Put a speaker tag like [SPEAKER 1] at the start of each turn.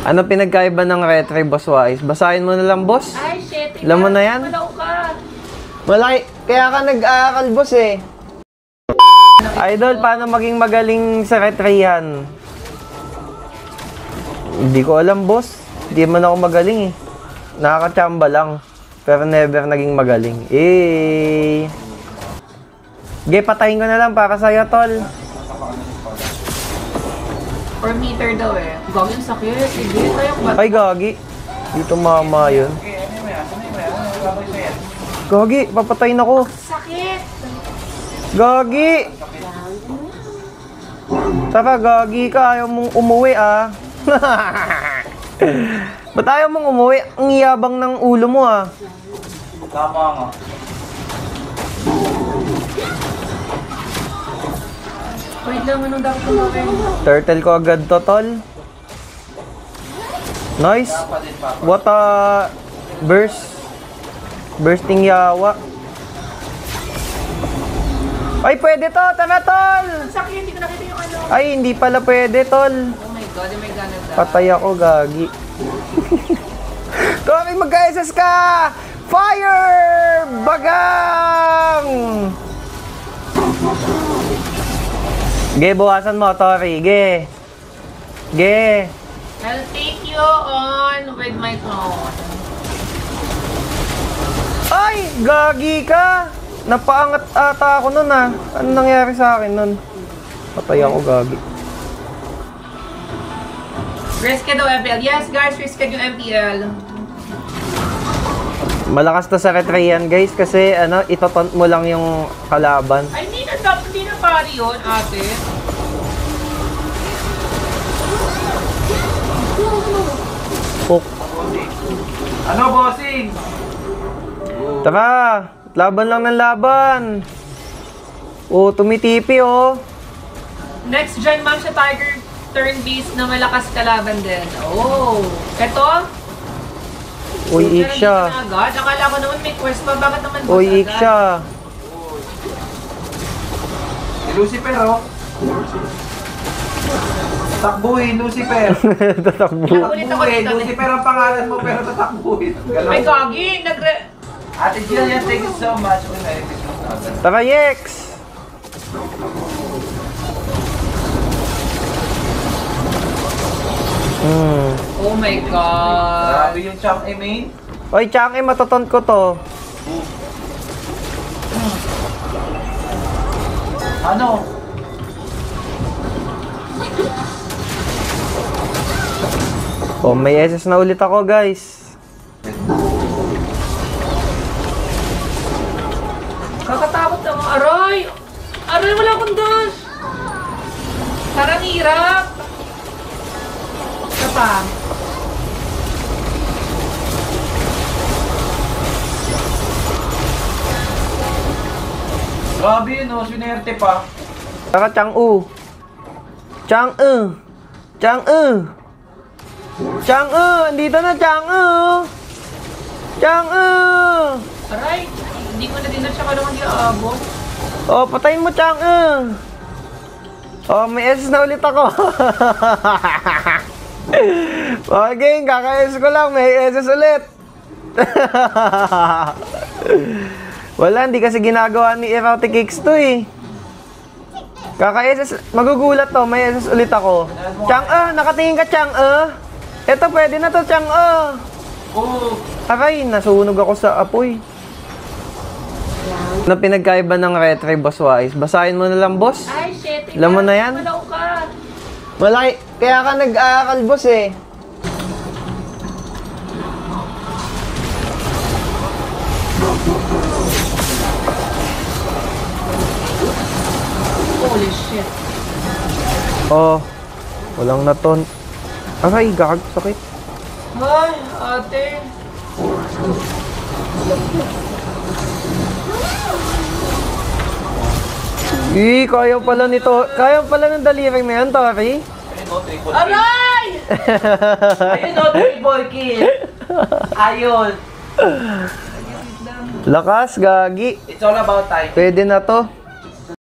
[SPEAKER 1] Ano pinagkaiba ng retry, Boss Wise? Basahin mo na lang, boss.
[SPEAKER 2] Ay, shit.
[SPEAKER 1] Alam mo na yan?
[SPEAKER 2] Malaw ka.
[SPEAKER 1] Malaki. Kaya ka nag-aaral, boss eh. Idol, paano maging magaling sa retry yan? Hindi ko alam, boss. Hindi man ako magaling eh. Nakakachamba lang. Pero never naging magaling. Eh. Ge, patayin ko na lang para sa'yo, tol.
[SPEAKER 2] 4 meter daw eh. Gawin sakit. Sige, tayo ba?
[SPEAKER 1] Ay, gagi. Dito mama yun. Gagi, papatayin ako.
[SPEAKER 2] Sakit.
[SPEAKER 1] Gagi! Saka, gagi ka. Ayaw mong umuwi, ah. Ba't ayaw mong umuwi? Ang yabang ng ulo mo, ah.
[SPEAKER 3] Tama nga.
[SPEAKER 2] Wait lang, anong dapat kong gawin?
[SPEAKER 1] Turtle ko agad to, tol. Nice. What a burst. Bursting yawa. Ay, pwede to. Tara, tol.
[SPEAKER 2] Sakit, hindi ko nakita yung ano.
[SPEAKER 1] Ay, hindi pala pwede, tol.
[SPEAKER 2] Oh my god, may gana daw.
[SPEAKER 1] Patay ako, gagi. Tori, magka-SS ka! Fire! Bagang! Ge, buwasan mo, Tori. Ge. Ge.
[SPEAKER 2] I'll take you on with my phone.
[SPEAKER 1] Ay, gagi ka! Napaangat ata ako nun, ah. Ano nangyari sa akin nun? Patay ako, gagi.
[SPEAKER 2] Risked daw MPL. Yes, guys, risked yung MPL.
[SPEAKER 1] Malakas to sa retry yan, guys, kasi ano, itotant mo lang yung kalaban.
[SPEAKER 2] Ay, hindi na pari yun, ate.
[SPEAKER 1] Puk.
[SPEAKER 3] Ano, bossing?
[SPEAKER 1] Tara, laban lang ng laban. Oh, tumitipi, oh.
[SPEAKER 2] Next gen, ma'am, siya Tiger turn-based na malakas kalaban din. Oh, eto?
[SPEAKER 1] Uy, ik siya.
[SPEAKER 2] Agad. Akala ko naman may quest pa. Bakit naman
[SPEAKER 1] Uy, ik siya.
[SPEAKER 3] Si Lucifer, oh. Takbuhin, Lucifer.
[SPEAKER 1] Tatakbo.
[SPEAKER 2] Ulit ako
[SPEAKER 3] Takbuhin,
[SPEAKER 2] dito.
[SPEAKER 3] Lucifer ang pangalan mo, pero tatakbuhin.
[SPEAKER 2] Ay, gagi.
[SPEAKER 3] Ate Jillian, thank you so much. Uy, Merry Christmas.
[SPEAKER 1] Tara, Yex!
[SPEAKER 2] Oh my god.
[SPEAKER 3] Grabe yung Chang Emain.
[SPEAKER 1] Oy, Chang, matuton ko to.
[SPEAKER 3] Ano?
[SPEAKER 1] Oh, may SS na ulit ako, guys.
[SPEAKER 2] Kakatakot naman. Aray! Aray, wala akong dash! Parang hirap. Ito pa.
[SPEAKER 3] Grabe yun, oh. Swinerte pa.
[SPEAKER 1] Tara, Chang-u. Chang-u. Chang-u. Chang-u. Andito na, Chang-u. Chang-u.
[SPEAKER 2] Aray! Hindi ko na din na siya kalungan di aabot.
[SPEAKER 1] Oh, patayin mo, Chang-u. Oh, may SS na ulit ako. Okay, kaka-SS ko lang. May SS ulit. Wala, hindi kasi ginagawa ni Erotic Kicks to eh. Kaka-SS, magugulat to. May SS ulit ako. Chang-u, nakatingin ka, Chang-u. Eto, pwede na to, Chang-u.
[SPEAKER 3] Oh.
[SPEAKER 1] Aray, nasunog ako sa apoy. Ano pinagkaiba ng retry, Boss Wise? Basahin mo na lang, boss.
[SPEAKER 2] Ay, shit.
[SPEAKER 1] Alam mo na yan?
[SPEAKER 2] Malaw ka.
[SPEAKER 1] Malaki. Kaya ka nag-aaral, boss eh.
[SPEAKER 2] Holy shit.
[SPEAKER 1] Oh, walang naton. Aray, gag, sakit.
[SPEAKER 2] Ay, ate.
[SPEAKER 1] Kaya pala nito. Kaya pala ng daliri mo yan, Tori.
[SPEAKER 3] Ayun, oh, triple kill.
[SPEAKER 2] Aray!
[SPEAKER 3] Ayun, oh, triple kill. Ayun.
[SPEAKER 1] Lakas, gagi.
[SPEAKER 3] It's all about time.
[SPEAKER 1] Pwede na to.